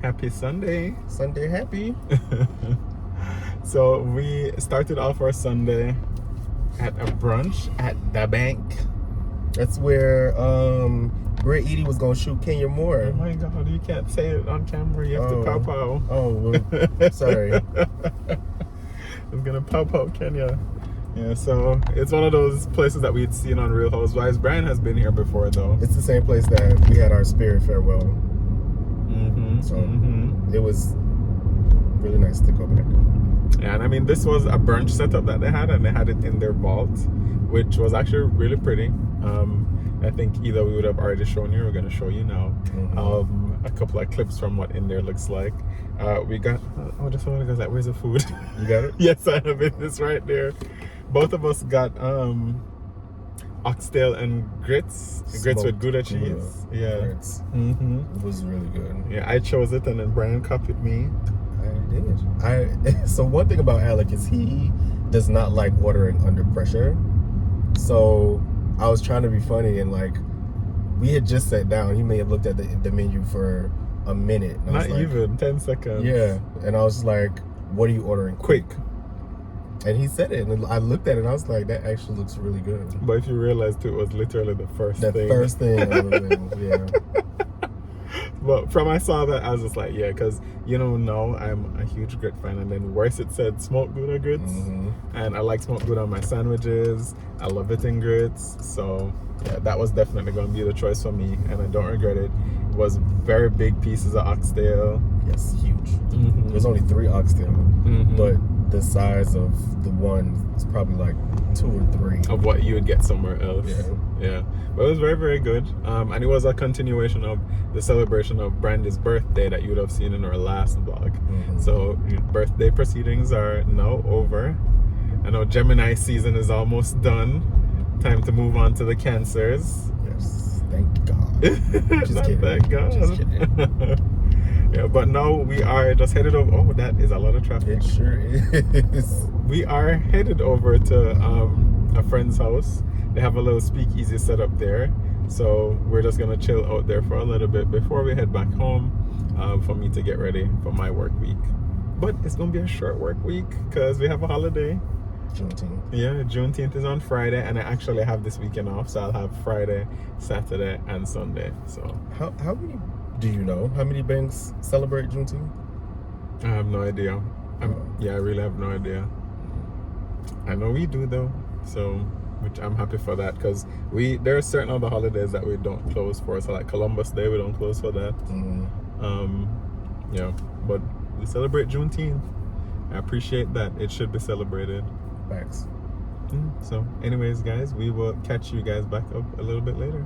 Happy Sunday. Sunday happy. So we started off our Sunday at a brunch at the bank. That's where Red Edie was gonna shoot Kenya Moore. Oh my god, you can't say it on camera, you have to pow pow. Oh well, sorry. It's gonna pow pow Kenya. Yeah, so it's one of those places that we'd seen on Real Housewives. Brian has been here before though. It's the same place that we had our spirit farewell. So it was really nice to go back. Yeah, and I mean, this was a brunch setup that they had, and they had it in their vault, which was actually really pretty. I think either we would have already shown you or we're going to show you now a couple of clips from what in there looks like. We got, just one of the guys like, where's the food? You got it? Yes, I have it. It's right there. Both of us got oxtail and grits with Gouda cheese. Yeah. Grits. It was really good. Yeah, I chose it and then Brian copied me. I did. So one thing about Alec is he does not like ordering under pressure. So I was trying to be funny and like we had just sat down. He may have looked at the menu for a minute. And Not even 10 seconds. Yeah. And I was like, what are you ordering? Quick. And he said it, and I looked at it, and I was like, that actually looks really good. But if you realized it was literally the first thing. The first thing, yeah. But from I saw that, I was just like, yeah, because, now I'm a huge grit fan. And then worse, it said smoked Gouda grits. And I like smoked Gouda on my sandwiches. I love it in grits. So, yeah, that was definitely going to be the choice for me, and I don't regret it. It was very big pieces of oxtail. Yes, huge. There's only 3 oxtail, but the size of the one is probably like 2 or 3 of what you would get somewhere else. Yeah. But it was very, very good. And it was a continuation of the celebration of Brandy's birthday that you would have seen in our last vlog. So birthday proceedings are now over. I know Gemini season is almost done. Time to move on to the Cancers. Yes, thank God. Just kidding. Thank God. Just kidding. Yeah, but now we are just headed over. Oh, that is a lot of traffic. It sure is. We are headed over to a friend's house. They have a little speakeasy set up there. So we're just going to chill out there for a little bit before we head back home for me to get ready for my work week. But it's going to be a short work week because we have a holiday. Juneteenth. Yeah, Juneteenth is on Friday, and I actually have this weekend off. So I'll have Friday, Saturday, and Sunday. So how many... Do you know how many banks celebrate Juneteenth? I have no idea. I really have no idea. I know we do though, so which I'm happy for that because there are certain other holidays that we don't close for. So like Columbus Day, we don't close for that. But we celebrate Juneteenth. I appreciate that. It should be celebrated. Thanks. So, anyways, guys, we will catch you guys back up a little bit later.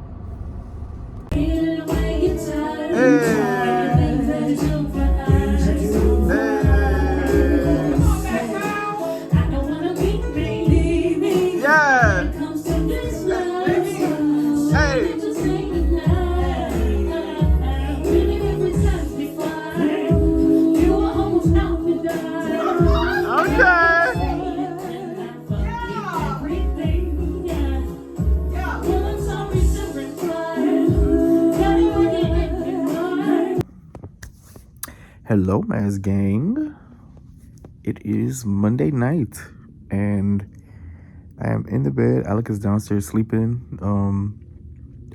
Hello, Maz Gang. It is Monday night, and I am in the bed. Alec is downstairs sleeping.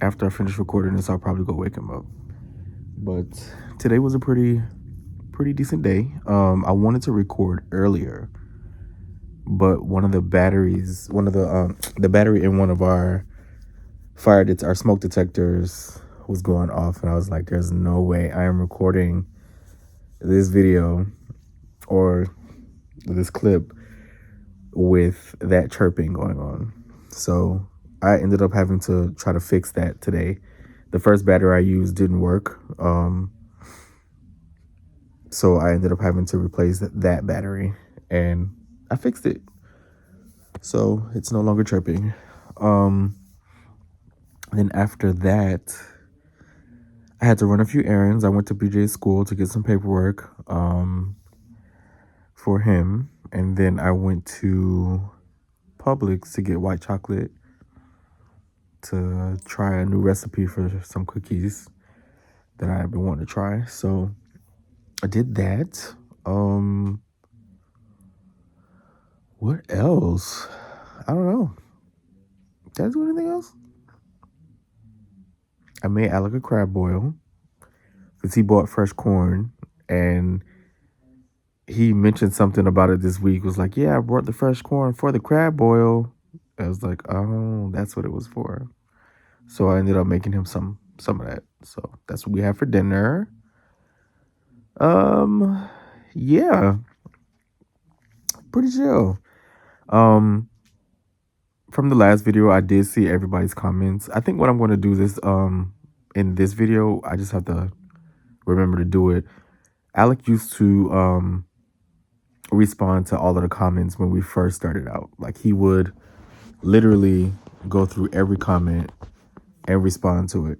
After I finish recording this, I'll probably go wake him up. But today was a pretty decent day. I wanted to record earlier, but one of the batteries, the battery in one of our our smoke detectors was going off, and I was like, "There's no way I am recording this video or this clip with that chirping going on. So I ended up having to try to fix that today. The first battery I used didn't work. So I ended up having to replace that battery, and I fixed it. So it's no longer chirping. Then after that, I had to run a few errands. I went to BJ's school to get some paperwork for him. And then I went to Publix to get white chocolate to try a new recipe for some cookies that I have been wanting to try. So I did that. What else? I don't know. Did I do anything else? I made Alec a crab boil because he bought fresh corn, and he mentioned something about it this week. Was like, yeah, I brought the fresh corn for the crab boil. I was like, oh, that's what it was for. So I ended up making him some of that. So that's what we have for dinner. Yeah, pretty chill. From the last video, I did see everybody's comments. I think what I'm going to do this in this video, I just have to remember to do it. Alec used to respond to all of the comments when we first started out. Like, he would literally go through every comment and respond to it.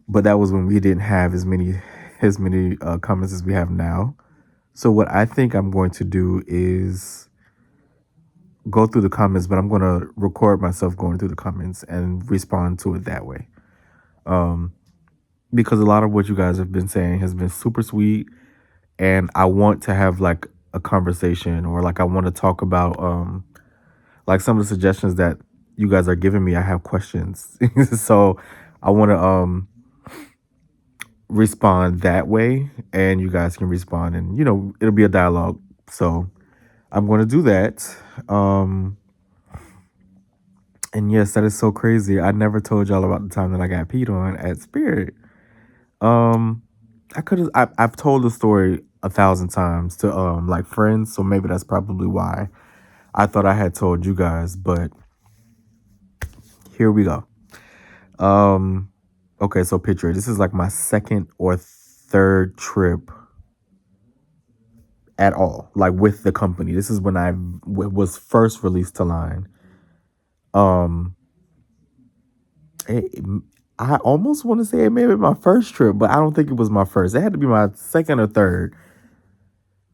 But that was when we didn't have as many comments as we have now. So what I think I'm going to do is go through the comments, but I'm going to record myself going through the comments and respond to it that way. Because a lot of what you guys have been saying has been super sweet, and I want to have like a conversation, or like I want to talk about like some of the suggestions that you guys are giving me. I have questions. So I want to respond that way, and you guys can respond, and it'll be a dialogue. So I'm going to do that. And yes, that is so crazy. I never told y'all about the time that I got peed on at Spirit. I've told the story 1,000 times to like friends, so maybe that's probably why I thought I had told you guys, but here we go. Okay, so picture it. This is like my second or third trip at all, like with the company. This is when I was first released to line. I almost want to say it may be my first trip, but I don't think it was my first. It had to be my second or third,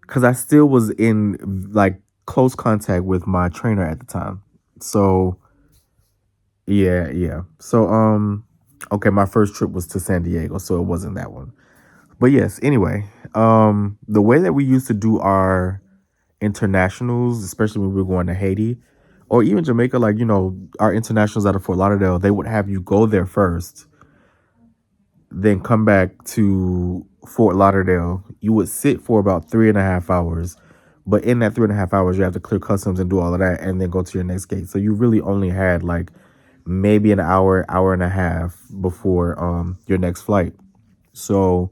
because I still was in like close contact with my trainer at the time. So yeah. So okay, my first trip was to San Diego, so it wasn't that one. But yes, anyway, the way that we used to do our internationals, especially when we were going to Haiti or even Jamaica, like, our internationals out of Fort Lauderdale, they would have you go there first, then come back to Fort Lauderdale. You would sit for about 3.5 hours. But in that 3.5 hours, you have to clear customs and do all of that and then go to your next gate. So you really only had like maybe an hour and a half before your next flight. So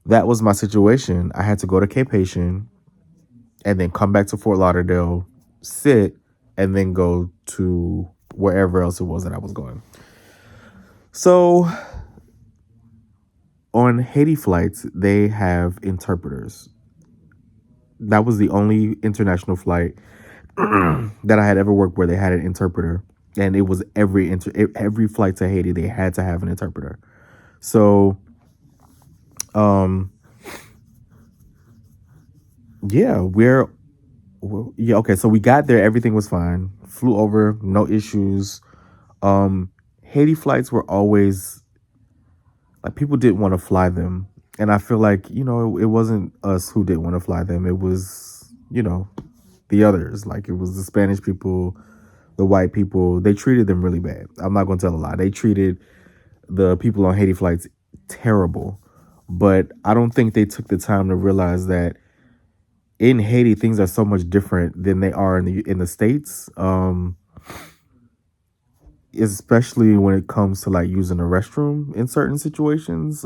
that was my situation. I had to go to Cape Haitian and then come back to Fort Lauderdale, sit, and then go to wherever else it was that I was going. So on Haiti flights, they have interpreters. That was the only international flight that I had ever worked where they had an interpreter. And it was every flight to Haiti, they had to have an interpreter. So, yeah, okay. So we got there, everything was fine. Flew over, no issues. Haiti flights were always like, people didn't want to fly them, and I feel like it wasn't us who didn't want to fly them. It was the others. Like, it was the Spanish people, the white people. They treated them really bad. I'm not gonna tell a lie. They treated the people on Haiti flights terrible, but I don't think they took the time to realize that in Haiti things are so much different than they are in the States. Especially when it comes to like using a restroom in certain situations.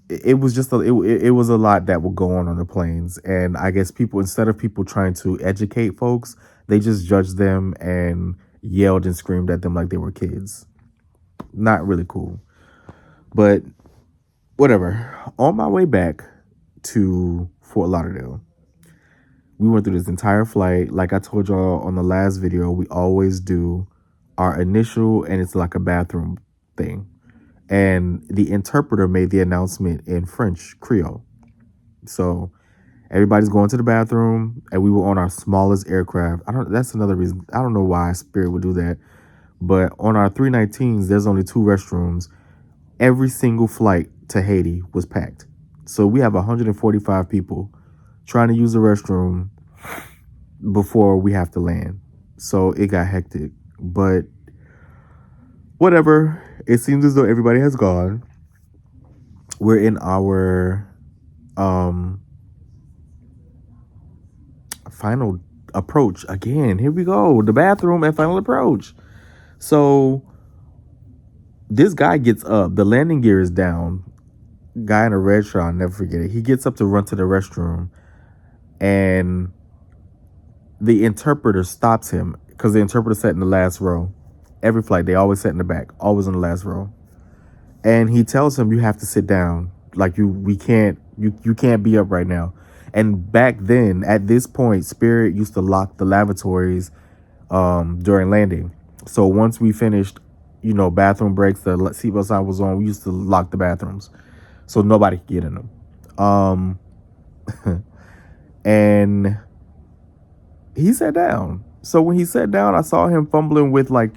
it was just it was a lot that would go on the planes, and I guess people, instead of people trying to educate folks, they just judged them and yelled and screamed at them like they were kids. Not really cool, but whatever. On my way back to Fort Lauderdale, we went through this entire flight. Like I told y'all on the last video, we always do our initial, and it's like a bathroom thing. And the interpreter made the announcement in French Creole. So everybody's going to the bathroom, and we were on our smallest aircraft. That's another reason. I don't know why Spirit would do that, but on our 319s, there's only 2 restrooms. Every single flight to Haiti was packed. So we have 145 people trying to use the restroom before we have to land. So it got hectic, but whatever. It seems as though everybody has gone. We're in our final approach again. Here we go. The bathroom and final approach. So this guy gets up. The landing gear is down. Guy in a red shirt, I'll never forget it. He gets up to run to the restroom, and the interpreter stops him because the interpreter sat in the last row. Every flight, they always sat in the back, always in the last row. And he tells him, you have to sit down. Like you can't be up right now. And back then, at this point, Spirit used to lock the lavatories during landing. So once we finished, bathroom breaks, the seatbelt sign was on, we used to lock the bathrooms so nobody could get in them. And he sat down. So when he sat down, I saw him fumbling with like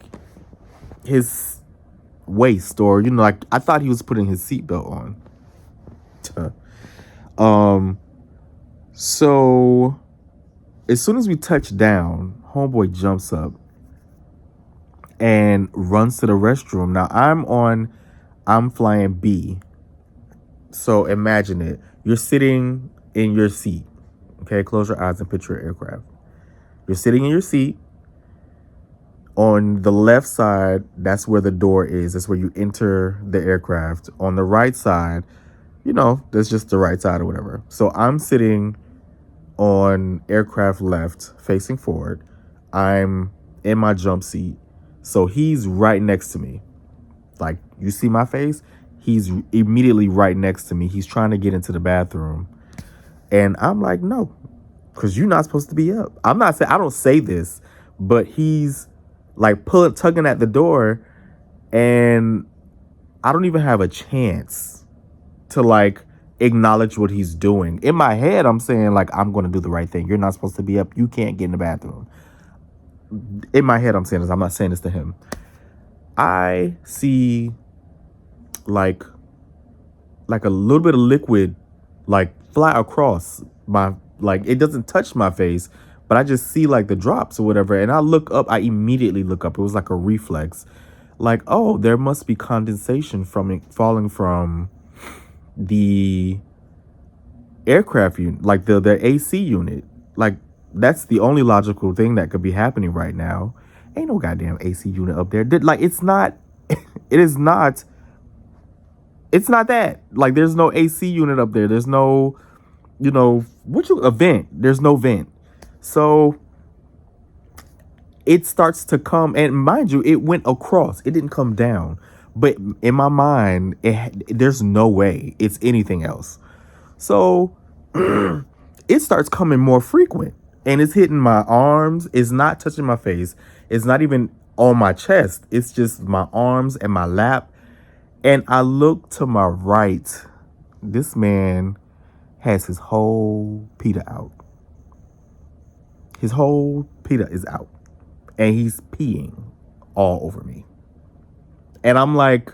his waist, or like I thought he was putting his seatbelt on. So as soon as we touch down, homeboy jumps up and runs to the restroom. Now I'm flying B. So imagine it. You're sitting in your seat. Okay, close your eyes and picture an aircraft. You're sitting in your seat. On the left side, that's where the door is. That's where you enter the aircraft. On the right side, that's just the right side or whatever. So I'm sitting on aircraft left, facing forward. I'm in my jump seat. So he's right next to me. Like, you see my face? He's immediately right next to me. He's trying to get into the bathroom. And I'm like, no, because you're not supposed to be up. I don't say this, but he's like tugging at the door, and I don't even have a chance to like acknowledge what he's doing. In my head, I'm saying like, I'm going to do the right thing. You're not supposed to be up. You can't get in the bathroom. In my head, I'm saying this. I'm not saying this to him. I see like a little bit of liquid like fly across my, like it doesn't touch my face, but I just see like the drops or whatever. And I look up. I immediately look up. It was like a reflex. Like, oh, there must be condensation from it falling from the aircraft unit, like the AC unit. Like, that's the only logical thing that could be happening right now. Ain't no goddamn AC unit up there. Like, it's not, it is not, it's not that. Like, there's no AC unit up there. There's no, a vent. There's no vent. So it starts to come, and mind you, it went across. It didn't come down. But in my mind, there's no way it's anything else. So it starts coming more frequent, and it's hitting my arms. It's not touching my face. It's not even on my chest. It's just my arms and my lap. And I look to my right. This man has his whole pita out. His whole pita is out. And he's peeing all over me. And I'm like,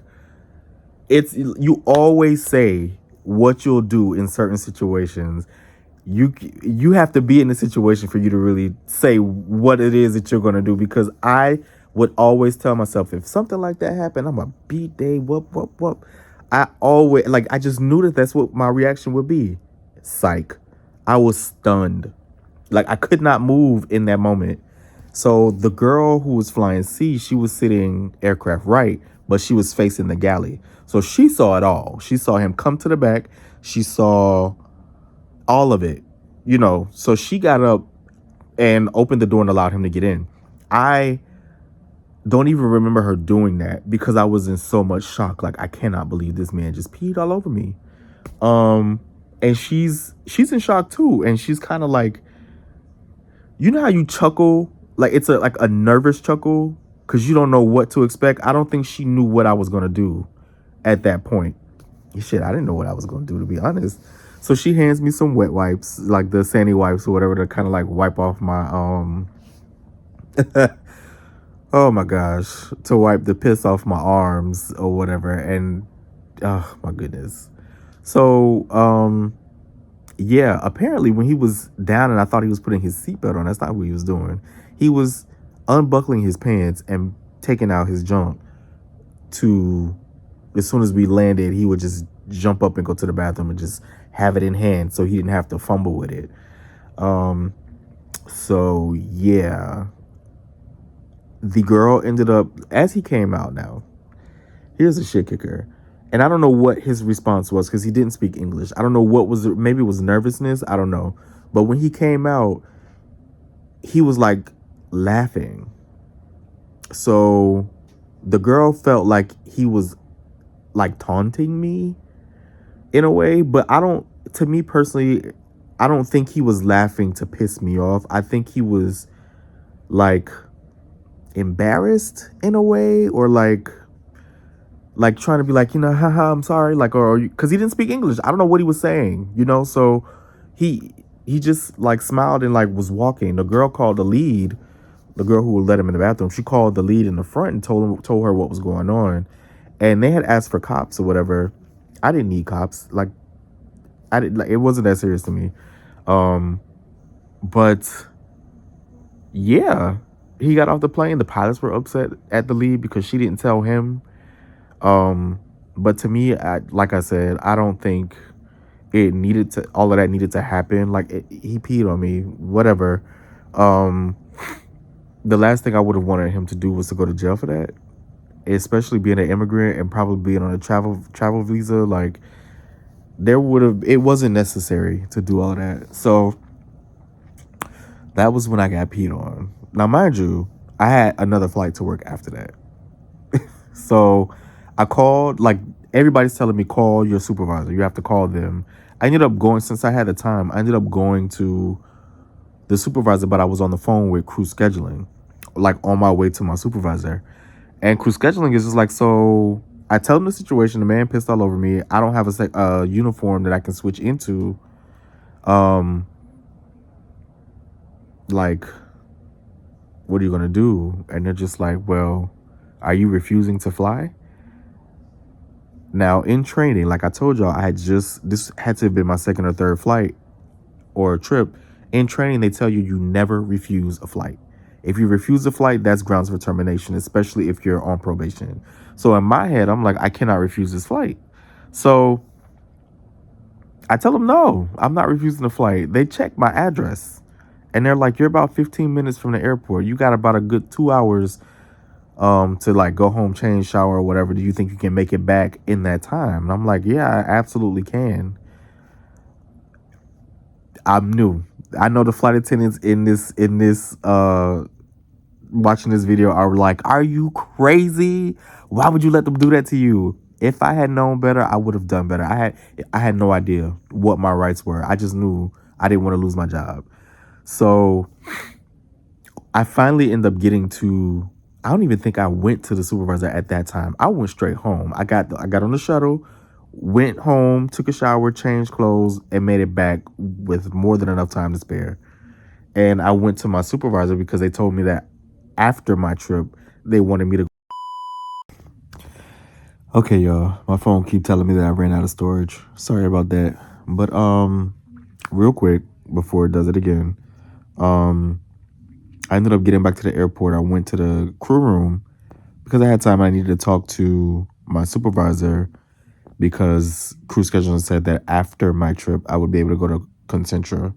you always say what you'll do in certain situations. You have to be in the situation for you to really say what it is that you're going to do, because I would always tell myself, if something like that happened, I'm a beat day, whoop. I always, like, I just knew that that's what my reaction would be. Psych. I was stunned. Like, I could not move in that moment. So the girl who was flying C, she was sitting aircraft right, but she was facing the galley. So she saw it all. She saw him come to the back. She saw all of it, So she got up and opened the door and allowed him to get in. I don't even remember her doing that because I was in so much shock. Like, I cannot believe this man just peed all over me. And she's in shock too. And she's kind of like, you know how you chuckle? Like, it's a nervous chuckle because you don't know what to expect. I don't think she knew what I was going to do at that point. Shit, I didn't know what I was going to do, to be honest. So she hands me some wet wipes, like the sandy wipes or whatever, to kind of like wipe off my, oh my gosh, to wipe the piss off my arms or whatever. And, oh my goodness. So, yeah, apparently when he was down and I thought he was putting his seatbelt on, that's not what he was doing. He was unbuckling his pants and taking out his junk to, as soon as we landed, he would just jump up and go to the bathroom and just have it in hand so he didn't have to fumble with it. So yeah, the girl ended up, as he came out now, here's the shit kicker. And I don't know what his response was because he didn't speak English. I don't know what was it. Maybe it was nervousness. I don't know. But when he came out, he was like laughing. So the girl felt like he was like taunting me in a way. But to me personally, I don't think he was laughing to piss me off. I think he was like embarrassed in a way, or like trying to be like, haha, I'm sorry, like, or because he didn't speak English. I don't know what he was saying, so he just like smiled and like was walking. The girl called the lead, the girl who would let him in the bathroom. She called the lead in the front and told her what was going on, and they had asked for cops or whatever. I didn't need cops. Like, I didn't, like, it wasn't that serious to me. But yeah, he got off the plane. The pilots were upset at the lead because she didn't tell him. But to me, like I said, I don't think all of that needed to happen. Like, he peed on me, whatever. The last thing I would have wanted him to do was to go to jail for that, especially being an immigrant and probably being on a travel visa. Like, it wasn't necessary to do all that. So that was when I got peed on. Now, mind you, I had another flight to work after that. So I called, like, everybody's telling me, call your supervisor. You have to call them. I ended up going, since I had the time, I ended up going to the supervisor, but I was on the phone with crew scheduling, like on my way to my supervisor. And crew scheduling is just like, so I tell them the situation. The man pissed all over me. I don't have a uniform that I can switch into. Like, what are you going to do? And they're just like, well, are you refusing to fly? Now, in training, like I told y'all, this had to have been my second or third flight or trip. In training, they tell you never refuse a flight. If you refuse a flight, that's grounds for termination, especially if you're on probation. So in my head, I'm like, I cannot refuse this flight. So I tell them, no, I'm not refusing the flight. They check my address and they're like, you're about 15 minutes from the airport. You got about a good 2 hours to like go home, change, shower, or whatever. Do you think you can make it back in that time? And I'm like, yeah, I absolutely can. I'm new. I know the flight attendants in this watching this video are like, are you crazy? Why would you let them do that to you? If I had known better, I would have done better. I had no idea what my rights were. I just knew I didn't want to lose my job. So I finally end up getting to, I don't even think I went to the supervisor at that time. I went straight home. I got on the shuttle, went home, took a shower, changed clothes, and made it back with more than enough time to spare. And I went to my supervisor because they told me that after my trip, they wanted me to. Okay, y'all, my phone keep telling me that I ran out of storage. Sorry about that. But real quick, before it does it again, I ended up getting back to the airport. I went to the crew room because I had time. I needed to talk to my supervisor because crew scheduling said that after my trip, I would be able to go to Concentra,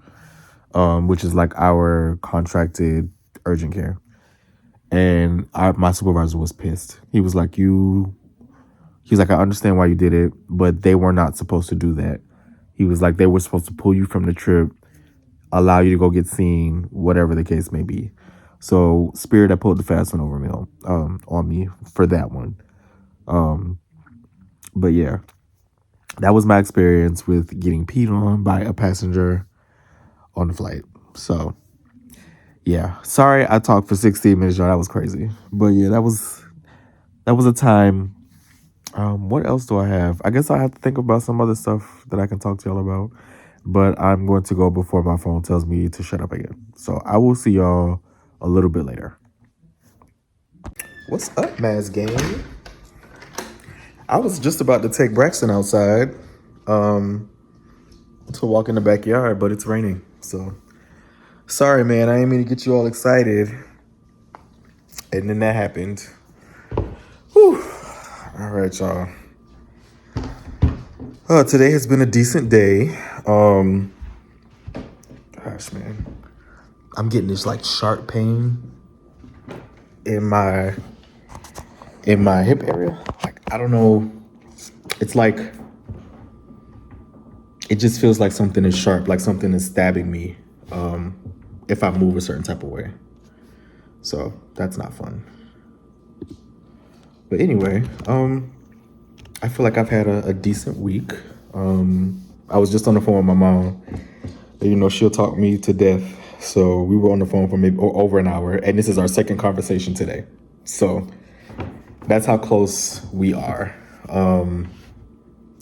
which is like our contracted urgent care. And my supervisor was pissed. He was like, you He's like, I understand why you did it, but they were not supposed to do that. He was like, they were supposed to pull you from the trip, allow you to go get seen, whatever the case may be. So Spirit had pulled the fast one over me on me for that one. But yeah, that was my experience with getting peed on by a passenger on the flight. So yeah, sorry I talked for 16 minutes, y'all. That was crazy. But yeah, that was a time. What else do I have? I guess I have to think about some other stuff that I can talk to y'all about. But I'm going to go before my phone tells me to shut up again. So I will see y'all a little bit later. What's up, Maz Gang? I was just about to take Braxton outside to walk in the backyard, but it's raining. So sorry, man. I didn't mean to get you all excited. And then that happened. Whew. All right, y'all. Today has been a decent day. Gosh, man. I'm getting this like sharp pain in my hip area. Like, I don't know. It's like, it just feels like something is sharp, like something is stabbing me if I move a certain type of way. So that's not fun. But anyway, I feel like I've had a decent week. I was just on the phone with my mom. You know, she'll talk me to death. So we were on the phone for maybe over an hour, and this is our second conversation today. So that's how close we are.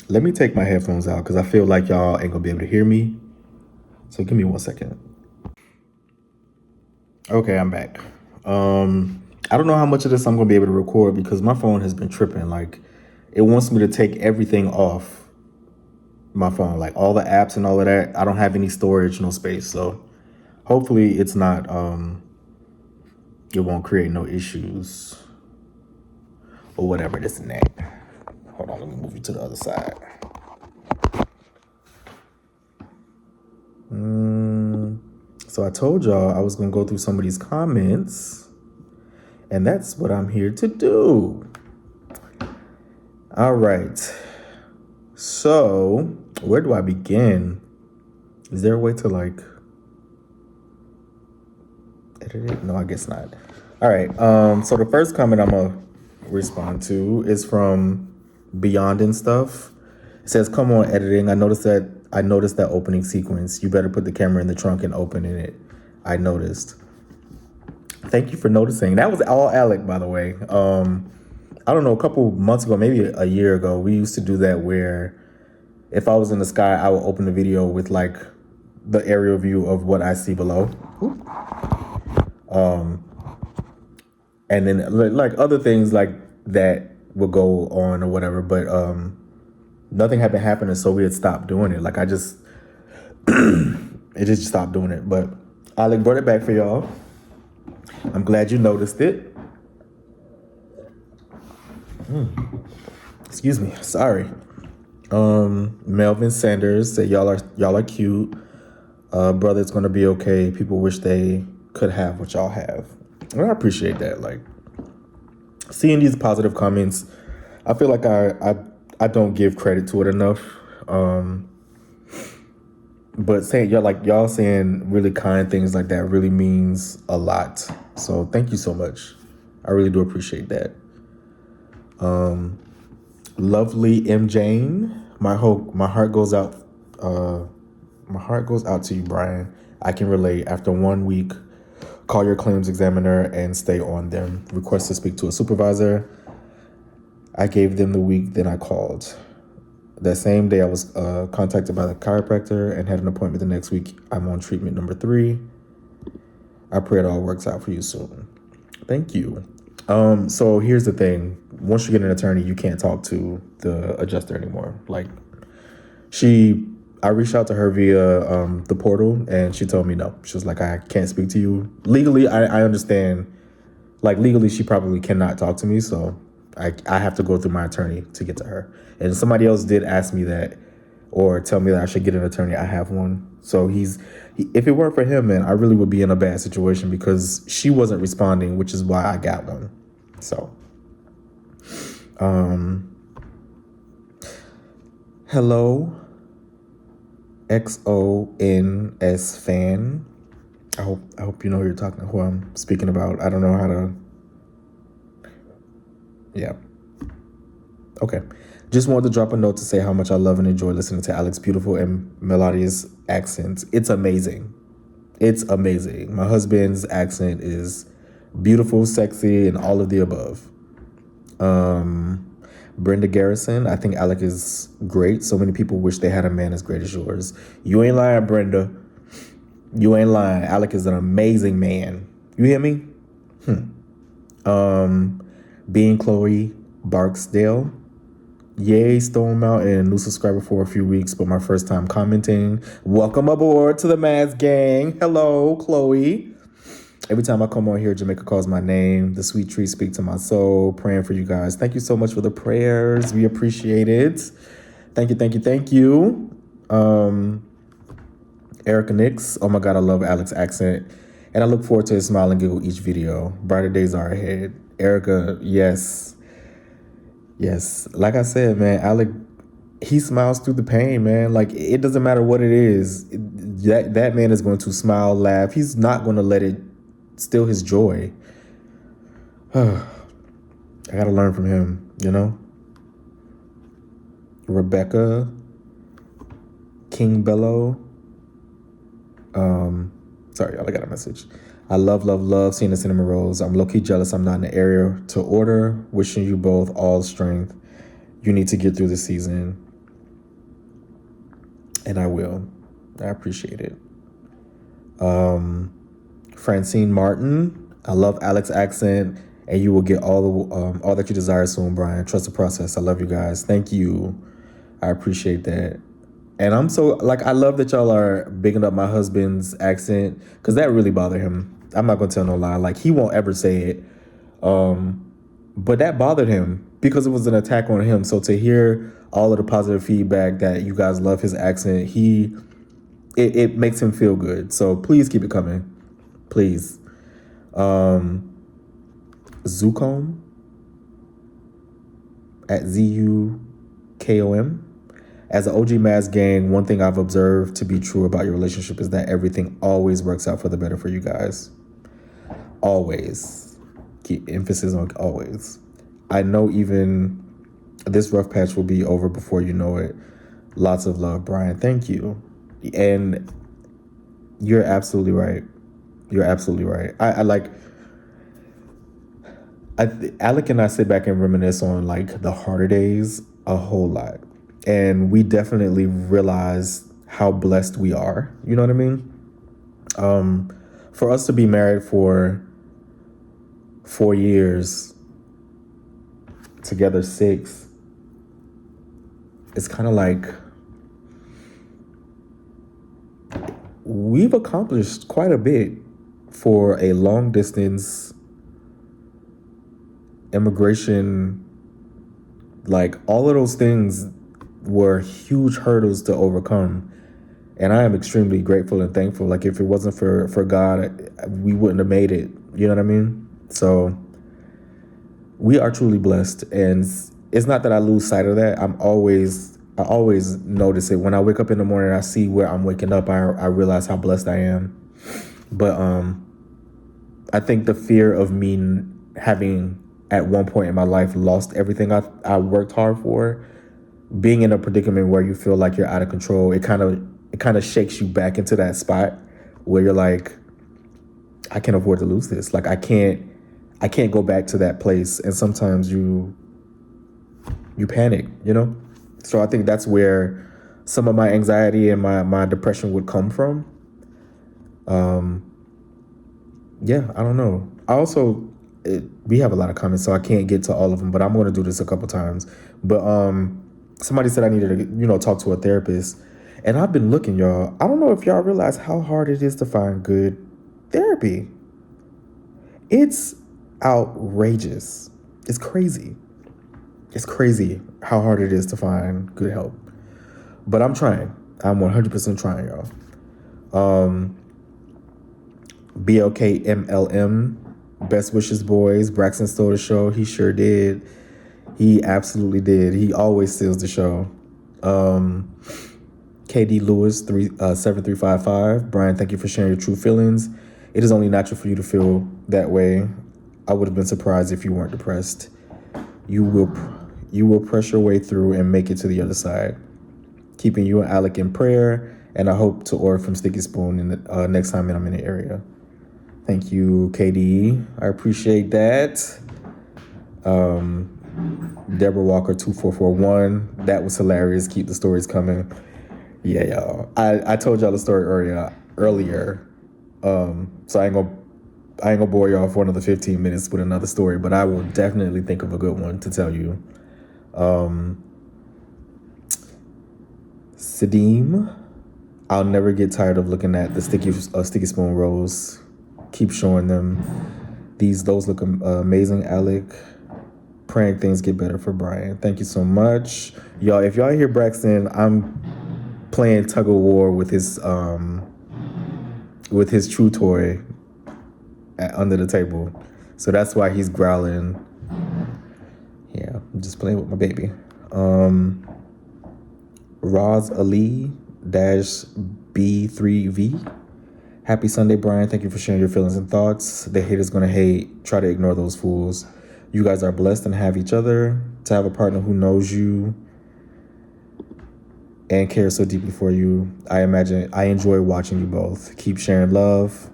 Let me take my headphones out because I feel like y'all ain't gonna be able to hear me. So give me 1 second. Okay, I'm back. I don't know how much of this I'm gonna be able to record because my phone has been tripping. Like, it wants me to take everything off my phone, like all the apps and all of that. I don't have any storage, no space. So hopefully it's not, it won't create no issues or whatever, this and that. Hold on, let me move you to the other side. So I told y'all I was gonna go through some of these comments, and that's what I'm here to do. All right. So where do I begin? Is there a way to like edit it? No, I guess not. All right. So the first comment I'm gonna respond to is from Beyond and Stuff. It says, "Come on, editing. I noticed that opening sequence. You better put the camera in the trunk and open in it. I noticed." Thank you for noticing. That was all Alec, by the way. I don't know, a couple months ago, maybe a year ago, we used to do that where if I was in the sky, I would open the video with like the aerial view of what I see below. And then like other things like that would go on or whatever, but nothing had been happening, so we had stopped doing it. Like I just, it just stopped doing it. But Alec brought it back for y'all. I'm glad you noticed it. Excuse me, sorry. Melvin Sanders said y'all are cute. Brother, it's gonna be okay. People wish they could have what y'all have. And I appreciate that. Like seeing these positive comments, I feel like I don't give credit to it enough. But saying y'all saying really kind things like that really means a lot. So thank you so much. I really do appreciate that. Lovely M. Jane, my heart goes out. My heart goes out to you, Brian. I can relate. After 1 week, call your claims examiner and stay on them. Request to speak to a supervisor. I gave them the week, then I called. That same day, I was contacted by the chiropractor and had an appointment the next week. I'm on treatment number 3. I pray it all works out for you soon. Thank you. So here's the thing. Once you get an attorney, you can't talk to the adjuster anymore. Like I reached out to her via the portal and she told me no. She was like, I can't speak to you. Legally, I understand. Like legally, she probably cannot talk to me. So I have to go through my attorney to get to her. And somebody else did ask me that or tell me that I should get an attorney. I have one. So if it weren't for him, man, I really would be in a bad situation because she wasn't responding, which is why I got one. So, Hello, XONS fan. I hope you know who I'm speaking about. I don't know how to. Yeah. Okay. Just wanted to drop a note to say how much I love and enjoy listening to Alex's beautiful and melodious accents. It's amazing. It's amazing. My husband's accent is beautiful, sexy, and all of the above. Brenda Garrison, I think Alec is great. So many people wish they had a man as great as yours. You ain't lying, Brenda. You ain't lying. Alec is an amazing man. You hear me? Being Chloe Barksdale. Yay, Stone Mountain, new subscriber for a few weeks, but my first time commenting. Welcome aboard to the Maz Gang. Hello, Chloe. Every time I come on here, Jamaica calls my name. The sweet trees speak to my soul. Praying for you guys. Thank you so much for the prayers. We appreciate it. Thank you, thank you, thank you. Erica Nix. Oh my God, I love Alex's accent. And I look forward to his smile and giggle each video. Brighter days are ahead. Erica, yes. Yes. Like I said, man, Alec, he smiles through the pain, man. Like, it doesn't matter what it is. That man is going to smile, laugh. He's not going to let it steal his joy. I got to learn from him, you know? Rebecca King Bello. Sorry, y'all, I got a message. I love seeing the cinnamon rolls. I'm low-key jealous I'm not in the area to order. Wishing you both all strength. You need to get through the season. And I will. I appreciate it. Francine Martin. I love Alex's accent. And you will get all that you desire soon, Brian. Trust the process. I love you guys. Thank you. I appreciate that. And I'm so, I love that y'all are bigging up my husband's accent, because that really bothered him. I'm not going to tell no lie. He won't ever say it. But that bothered him because it was an attack on him. So to hear all of the positive feedback that you guys love his accent, it makes him feel good. So please keep it coming. Please. Zucom at ZUKOM. As an OG Maz gang, one thing I've observed to be true about your relationship is that everything always works out for the better for you guys. Always. Keep emphasis on always. I know even this rough patch will be over before you know it. Lots of love, Brian. Thank you. And you're absolutely right. You're absolutely right. Alec and I sit back and reminisce on the harder days a whole lot. And we definitely realize how blessed we are. You know what I mean? For us to be married for 4 years, together 6, it's kind of we've accomplished quite a bit for a long distance immigration. All of those things were huge hurdles to overcome. And I am extremely grateful and thankful. If it wasn't for God, we wouldn't have made it. You know what I mean? So we are truly blessed. And it's not that I lose sight of that. I always notice it. When I wake up in the morning and I see where I'm waking up, I realize how blessed I am. But I think the fear of me having at one point in my life lost everything I worked hard for, being in a predicament where you feel like you're out of control, it kind of shakes you back into that spot where you're like, I can't afford to lose this. I can't go back to that place. And sometimes you panic, you know? So I think that's where some of my anxiety and my depression would come from. Yeah, I don't know. We have a lot of comments, so I can't get to all of them, but I'm going to do this a couple times. But somebody said I needed to, talk to a therapist. And I've been looking, y'all. I don't know if y'all realize how hard it is to find good therapy. It's outrageous. It's crazy. It's crazy how hard it is to find good help. But I'm trying. I'm 100% trying, y'all. BLKMLM, best wishes, boys. Braxton stole the show. He sure did. He absolutely did. He always steals the show. KD Lewis 7355. Brian, thank you for sharing your true feelings. It is only natural for you to feel that way. I would have been surprised if you weren't depressed. You will press your way through and make it to the other side. Keeping you and Alec in prayer, and I hope to order from Sticky Spoon in the, next time I'm in the area. Thank you, KD. I appreciate that. Deborah Walker 2441. That was hilarious. Keep the stories coming. Yeah, y'all. I told y'all the story earlier. So I ain't gonna bore y'all for another 15 minutes with another story, but I will definitely think of a good one to tell you. Sadim, I'll never get tired of looking at the Sticky Spoon rolls. Keep showing them. Those look amazing, Alec. Praying things get better for Brian. Thank you so much. Y'all, if y'all hear Braxton, I'm playing tug of war with his chew toy under the table. So that's why he's growling. Yeah, I'm just playing with my baby. Roz Ali -B3V. Happy Sunday, Brian. Thank you for sharing your feelings and thoughts. The haters gonna hate. Try to ignore those fools. You guys are blessed and have each other. To have a partner who knows you and cares so deeply for you. I enjoy watching you both. Keep sharing love.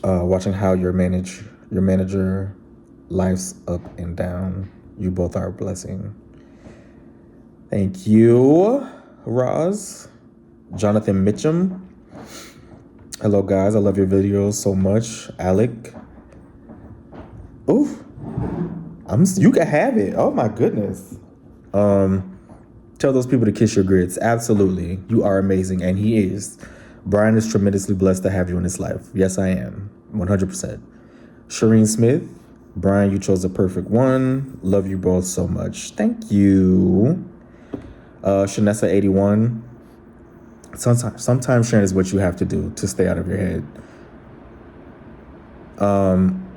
Watching how your manager life's up and down. You both are a blessing. Thank you, Roz. Jonathan Mitchum. Hello, guys. I love your videos so much. Alec. Oof. You can have it. Oh my goodness. Tell those people to kiss your grits. Absolutely. You are amazing, and he is. Brian is tremendously blessed to have you in his life. Yes, I am. 100%. Shireen Smith. Brian, you chose the perfect one. Love you both so much. Thank you. Shanessa 81. Sometimes sharing is what you have to do to stay out of your head.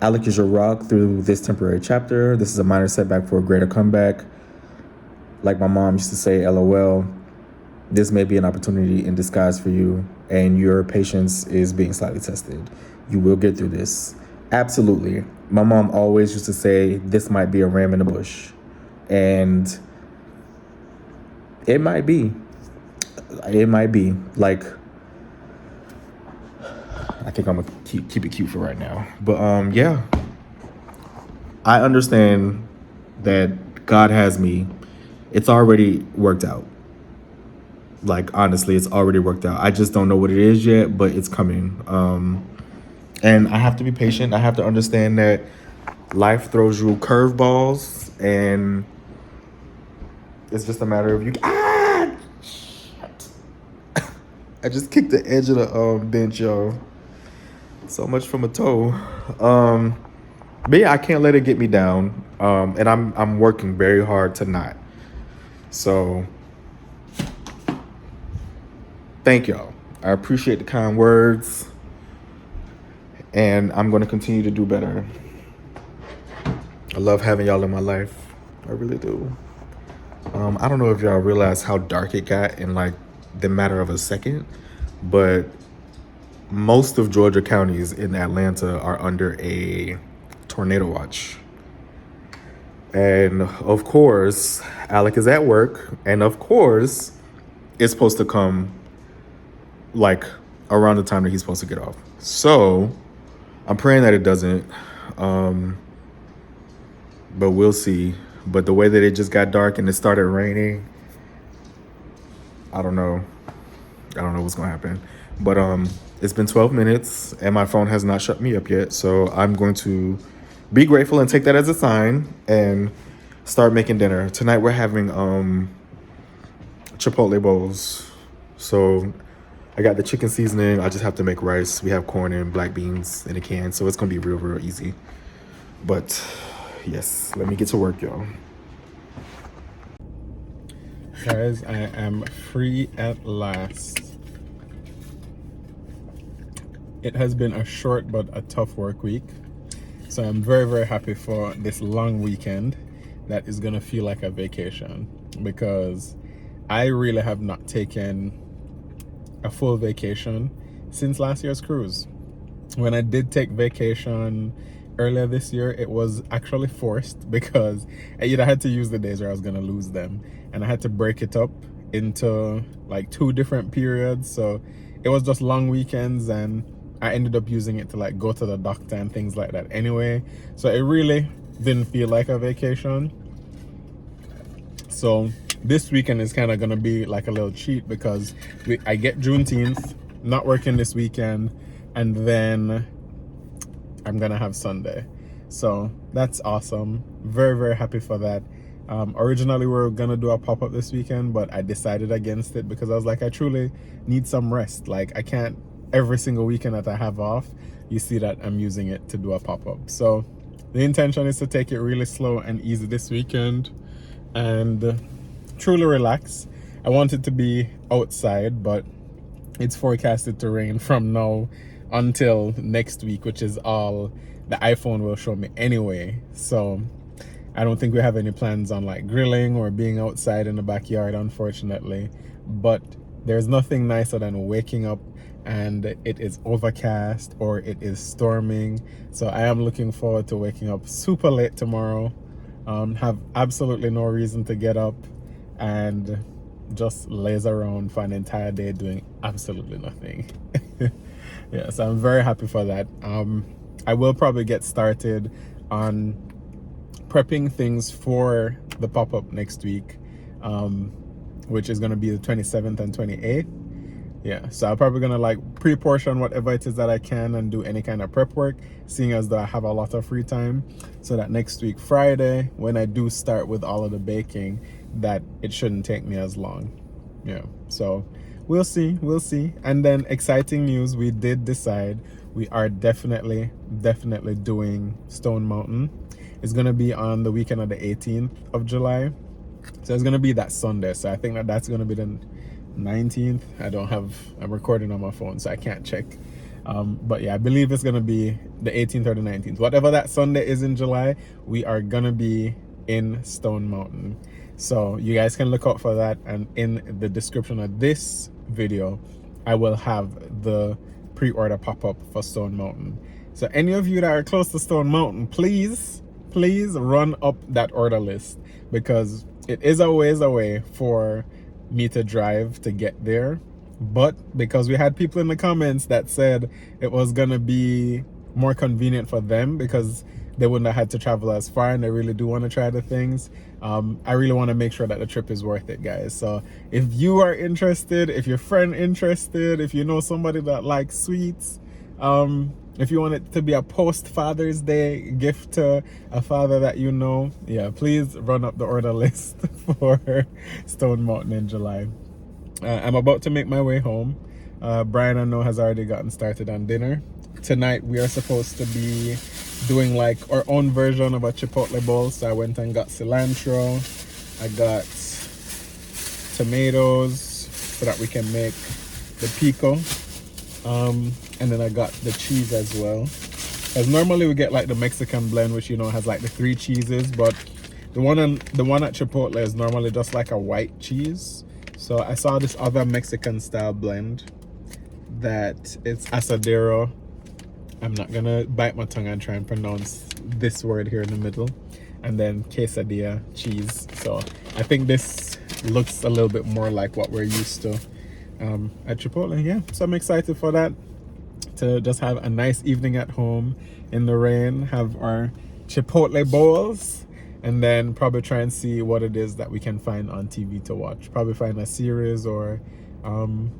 Alec is your rock through this temporary chapter. This is a minor setback for a greater comeback. Like my mom used to say, LOL, this may be an opportunity in disguise for you, and your patience is being slightly tested. You will get through this. Absolutely. My mom always used to say, this might be a ram in the bush. And it might be. It might be. Like, I think I'm going to keep it cute for right now. But, yeah. I understand that God has me. It's already worked out. Like, honestly, it's already worked out. I just don't know what it is yet, but it's coming. And I have to be patient. I have to understand that life throws you curveballs, and it's just a matter of you. Shit. I just kicked the edge of the bench, yo. So much from a toe. But yeah, I can't let it get me down. And I'm working very hard to not. So thank y'all. I appreciate the kind words. And I'm going to continue to do better. I love having y'all in my life. I really do. I don't know if y'all realize how dark it got in like the matter of a second, but most of Georgia counties in Atlanta are under a tornado watch. And of course, Alec is at work, and of course, it's supposed to come like around the time that he's supposed to get off. So I'm praying that it doesn't, but we'll see. But the way that it just got dark and it started raining, I don't know what's gonna happen. But it's been 12 minutes and my phone has not shut me up yet. So I'm going to be grateful and take that as a sign and start making dinner. Tonight we're having Chipotle bowls. So I got the chicken seasoning. I just have to make rice. We have corn and black beans in a can. So it's gonna be real easy. But yes, let me get to work, y'all. Guys, I am free at last. It has been a short but a tough work week. So I'm very happy for this long weekend that is gonna feel like a vacation, because I really have not taken a full vacation since last year's cruise. When I did take vacation earlier this year, it was actually forced because I either had to use the days or I was going to lose them. And I had to break it up into like 2 different periods. So it was just long weekends, and I ended up using it to like go to the doctor and things like that anyway. So it really didn't feel like a vacation. So this weekend is kind of going to be like a little cheat because I get Juneteenth, not working this weekend, and then I'm gonna have Sunday. So that's awesome. Very, very happy for that. Originally we were gonna do a pop-up this weekend, but I decided against it because I was like, I truly need some rest. Like, I can't every single weekend that I have off, you see that I'm using it to do a pop-up. So the intention is to take it really slow and easy this weekend and truly relax. I want it to be outside, but it's forecasted to rain from now until next week, which is all the iPhone will show me anyway. So I don't think we have any plans on like grilling or being outside in the backyard, unfortunately. But there's nothing nicer than waking up and it is overcast or it is storming. So I am looking forward to waking up super late tomorrow. Have absolutely no reason to get up and just laze around for an entire day doing absolutely nothing. Yeah, so I'm very happy for that. I will probably get started on prepping things for the pop-up next week, which is going to be the 27th and 28th. Yeah, so I'm probably going to like pre-portion whatever it is that I can and do any kind of prep work, seeing as though I have a lot of free time, so that next week Friday, when I do start with all of the baking, that it shouldn't take me as long. Yeah, so we'll see. And then exciting news, we did decide we are definitely doing Stone Mountain. It's going to be on the weekend of the 18th of July. So it's going to be that Sunday. So I think that that's going to be the 19th. I'm recording on my phone, so I can't check. But yeah, I believe it's going to be the 18th or the 19th. Whatever that Sunday is in July, we are going to be in Stone Mountain. So you guys can look out for that. And in the description of this video, I will have the pre-order pop-up for Stone Mountain. So any of you that are close to Stone Mountain, please run up that order list, because it is a ways away for me to drive to get there. But because we had people in the comments that said it was gonna be more convenient for them because they wouldn't have had to travel as far, and they really do want to try the things, I really want to make sure that the trip is worth it, guys. So if you are interested, if your friend interested, if you know somebody that likes sweets, if you want it to be a post Father's Day gift to a father that you know, yeah, please run up the order list for Stone Mountain in July. I'm about to make my way home. Brian, I know, has already gotten started on dinner. Tonight we are supposed to be doing like our own version of a chipotle bowl. So I went and got cilantro. I got tomatoes so that we can make the pico. And then I got the cheese as well. As normally we get like the Mexican blend, which, you know, has like the 3 cheeses, but the one at Chipotle is normally just like a white cheese. So I saw this other Mexican style blend that it's asadero. I'm not gonna bite my tongue and try and pronounce this word here in the middle. And then quesadilla cheese. So I think this looks a little bit more like what we're used to at Chipotle. Yeah, so I'm excited for that, to just have a nice evening at home in the rain, have our Chipotle bowls, and then probably try and see what it is that we can find on TV to watch. Probably find a series or some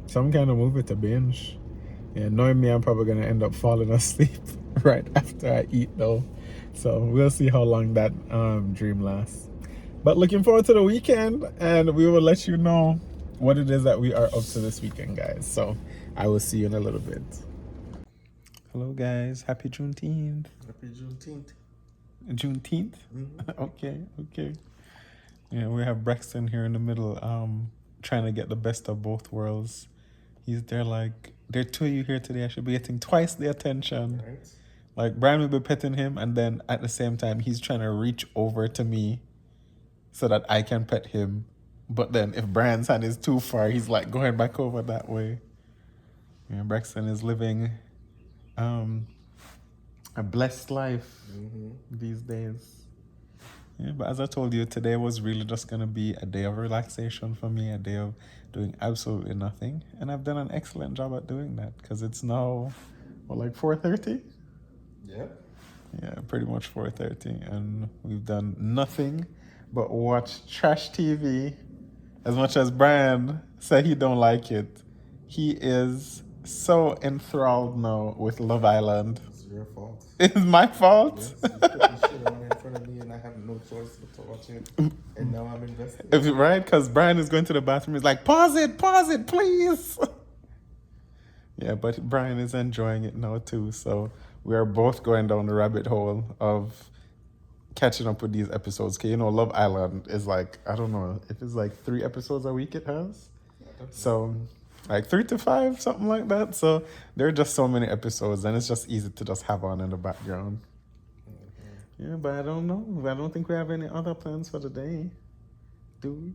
kind of movie to binge. Yeah, knowing me, I'm probably gonna end up falling asleep right after I eat though. So we'll see how long that dream lasts. But looking forward to the weekend, and we will let you know what it is that we are up to this weekend, guys. So I will see you in a little bit. Hello guys, happy Juneteenth. Happy Juneteenth. Juneteenth? Mm-hmm. Okay. Yeah, we have Braxton here in the middle, trying to get the best of both worlds. He's there like, there are 2 of you here today, I should be getting twice the attention. Right. Like, Brian will be petting him, and then at the same time, he's trying to reach over to me so that I can pet him. But then if Brian's hand is too far, he's like going back over that way. Yeah, Braxton is living a blessed life these days. Yeah, but as I told you, today was really just gonna be a day of relaxation for me, a day of doing absolutely nothing, and I've done an excellent job at doing that because it's now, what, like 4:30? Yep. Yeah, pretty much 4:30, and we've done nothing but watch trash TV. As much as Brian said he don't like it, he is so enthralled now with Love Island. It's your fault. It's my fault. Yes, you put this shit on in front of me and I have no choice but to watch it. And now I'm invested. Right? Because Brian is going to the bathroom. He's like, pause it, please. Yeah, but Brian is enjoying it now too. So we are both going down the rabbit hole of catching up with these episodes. Cause Love Island is like, I don't know if it's like 3 episodes a week it has. So like 3 to 5, something like that. So there are just so many episodes and it's just easy to just have on in the background. Yeah, but I don't know. I don't think we have any other plans for the day. Do we?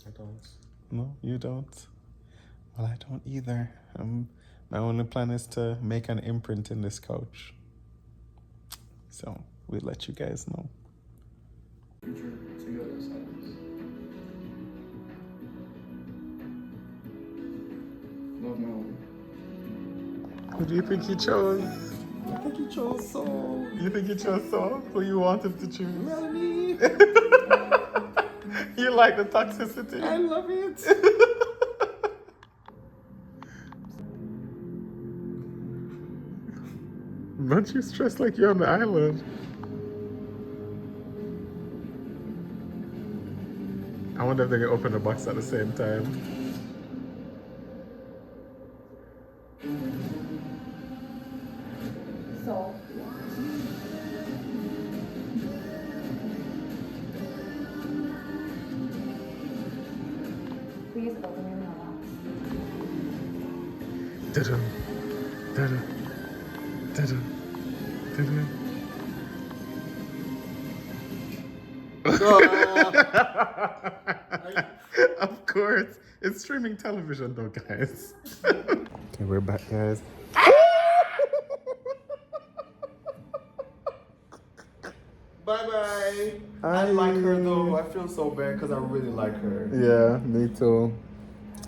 I don't. No, you don't? Well, I don't either. My only plan is to make an imprint in this couch. So we'll let you guys know. Who do you think you chose? I think you chose Soul. You think you chose Saul? Who you wanted to choose? Melanie. You like the toxicity? I love it. Don't you stress like you're on the island? I wonder if they can open the box at the same time. So, please open your mailbox. Da-da, da-da, da-da, da-da. Of course. It's streaming television though, guys. Okay, we're back, guys. Bye-bye. I like her though. I feel so bad because I really like her. Yeah, me too.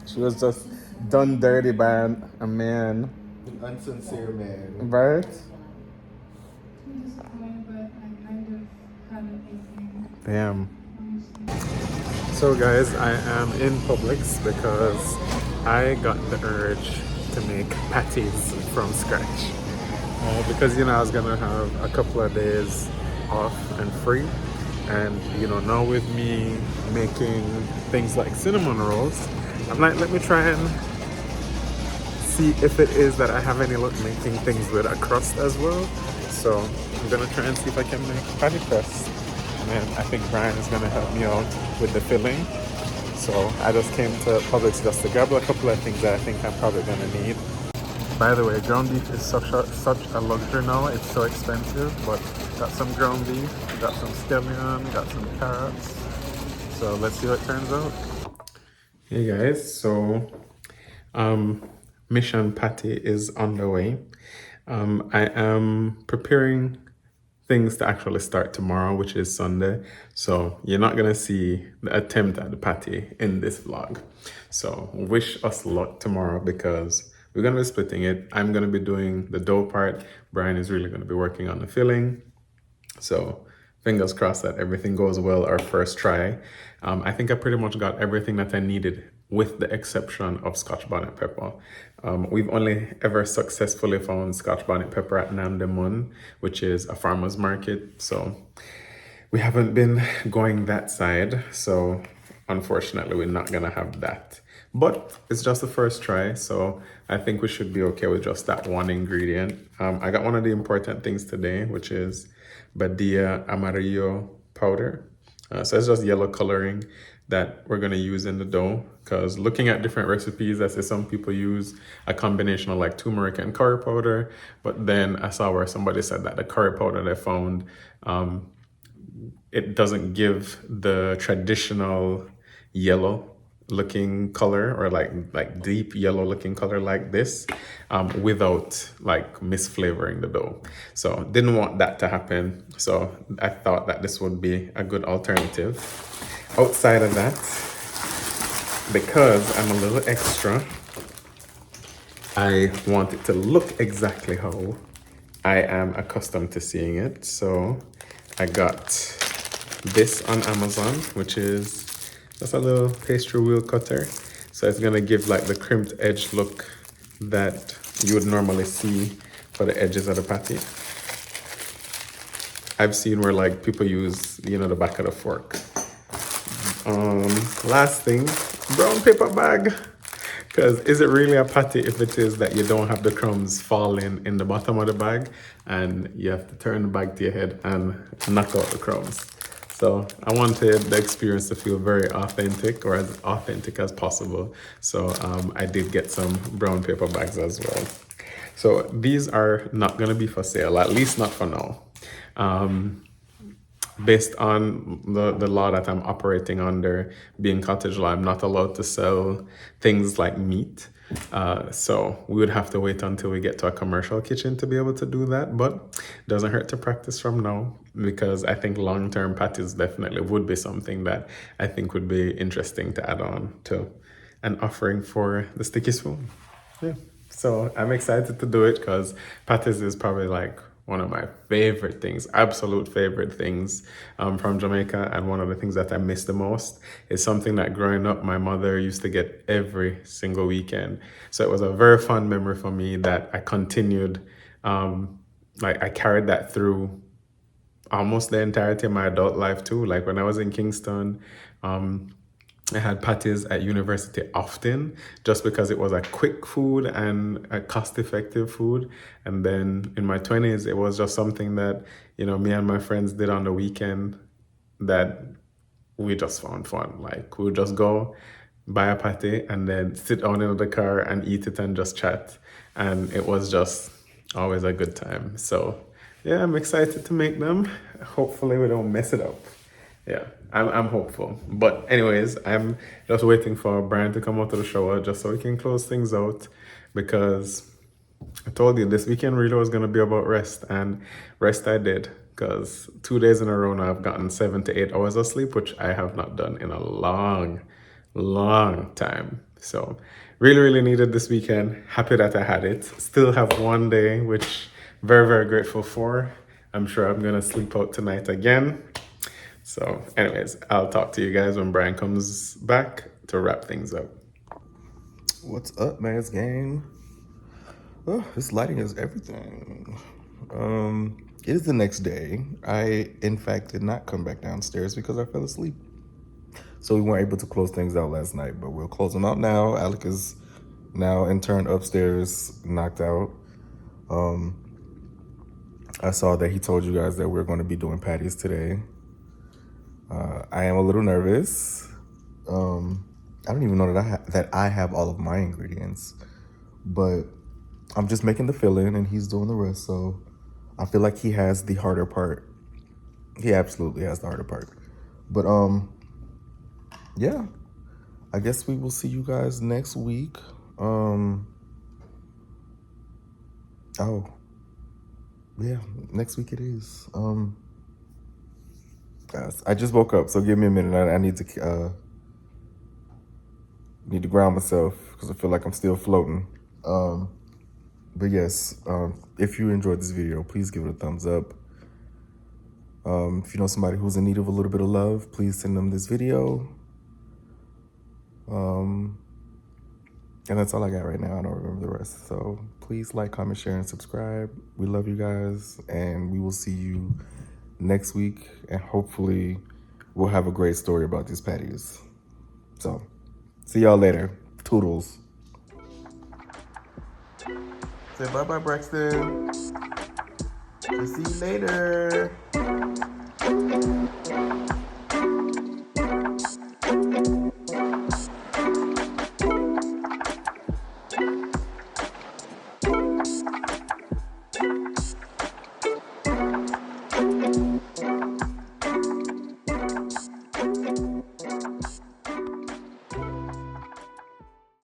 She was just done dirty by a man. An unsincere man. Right? I'm disappointed, but I kind of had an inkling. Damn. Honestly. So guys, I am in Publix because I got the urge to make patties from scratch. Because I was gonna have a couple of days off and free, and now with me making things like cinnamon rolls, I'm like, let me try and see if it is that I have any luck making things with a crust as well. So I'm gonna try and see if I can make patty crust. And then I think Brian is gonna help me out with the filling. So I just came to Publix just to grab a couple of things that I think I'm probably gonna need. By the way, ground beef is such a luxury now. It's so expensive, but got some ground beef, got some scallion, got some carrots. So let's see what turns out. Hey guys, so Mission Patty is on the way. I am preparing things to actually start tomorrow, which is Sunday. So you're not gonna see the attempt at the patty in this vlog. So wish us luck tomorrow because we're gonna be splitting it. I'm gonna be doing the dough part. Brian is really gonna be working on the filling. So fingers crossed that everything goes well our first try. I think I pretty much got everything that I needed with the exception of Scotch bonnet pepper. We've only ever successfully found Scotch bonnet pepper at Nandemun, which is a farmer's market. So we haven't been going that side. So unfortunately, we're not gonna have that. But it's just the first try, so I think we should be okay with just that one ingredient. I got one of the important things today, which is Badia Amarillo powder. So it's just yellow coloring that we're gonna use in the dough, because looking at different recipes, I see some people use a combination of like turmeric and curry powder, but then I saw where somebody said that the curry powder they found, it doesn't give the traditional yellow looking color, or like deep yellow looking color like this, without like misflavoring the dough. So didn't want that to happen. So I thought that this would be a good alternative. Outside of that, because I'm a little extra, I want it to look exactly how I am accustomed to seeing it. So I got this on Amazon, which is just a little pastry wheel cutter. So it's gonna give like the crimped edge look that you would normally see for the edges of the patty. I've seen where like people use, you know, the back of the fork. Last thing, brown paper bag. Because is it really a patty if it is that you don't have the crumbs falling in the bottom of the bag and you have to turn the bag to your head and knock out the crumbs? So I wanted the experience to feel very authentic, or as authentic as possible. So I did get some brown paper bags as well. So these are not going to be for sale, at least not for now. Based on the law that I'm operating under, being cottage law, I'm not allowed to sell things like meat. So we would have to wait until we get to a commercial kitchen to be able to do that. But it doesn't hurt to practice from now, because I think long-term patties definitely would be something that I think would be interesting to add on to an offering for the sticky spoon. Yeah. So I'm excited to do it, because patties is probably like one of my favorite things, absolute favorite things from Jamaica. And one of the things that I miss the most is something that growing up, my mother used to get every single weekend. So it was a very fun memory for me that I continued, like I carried that through almost the entirety of my adult life too. Like when I was in Kingston, I had patties at university often, just because it was a quick food and a cost-effective food. And then in my 20s, it was just something that, you know, me and my friends did on the weekend that we just found fun. Like we would just go buy a patty and then sit down in the car and eat it and just chat. And it was just always a good time. So yeah, I'm excited to make them. Hopefully we don't mess it up. Yeah, I'm hopeful. But anyways, I'm just waiting for Brian to come out of the shower just so we can close things out, because I told you this weekend really was going to be about rest, and rest I did, because 2 days in a row now I've gotten 7 to 8 hours of sleep, which I have not done in a long time. So really needed this weekend. Happy that I had it. Still have one day, which very grateful for. I'm sure I'm going to sleep out tonight again. So anyways, I'll talk to you guys when Brian comes back to wrap things up. What's up, Mass Gang? Oh, this lighting is everything. It is the next day. I, in fact, did not come back downstairs because I fell asleep. So we weren't able to close things out last night, but we'll close them out now. Alec is now in turn upstairs, knocked out. I saw that he told you guys that we're going to be doing patties today. I am a little nervous. I don't even know that I have all of my ingredients, but I'm just making the filling and he's doing the rest. So I feel like he has the harder part. He absolutely has the harder part. But yeah, I guess we will see you guys next week. Oh, yeah, next week it is. Guys, I just woke up, so give me a minute. I need to ground myself because I feel like I'm still floating. But yes, if you enjoyed this video, please give it a thumbs up. If you know somebody who's in need of a little bit of love, please send them this video. And that's all I got right now. I don't remember the rest. So please like, comment, share, and subscribe. We love you guys, and we will see you next week. And hopefully we'll have a great story about these patties. So see y'all later. Toodles. Say bye-bye, Braxton. See you later.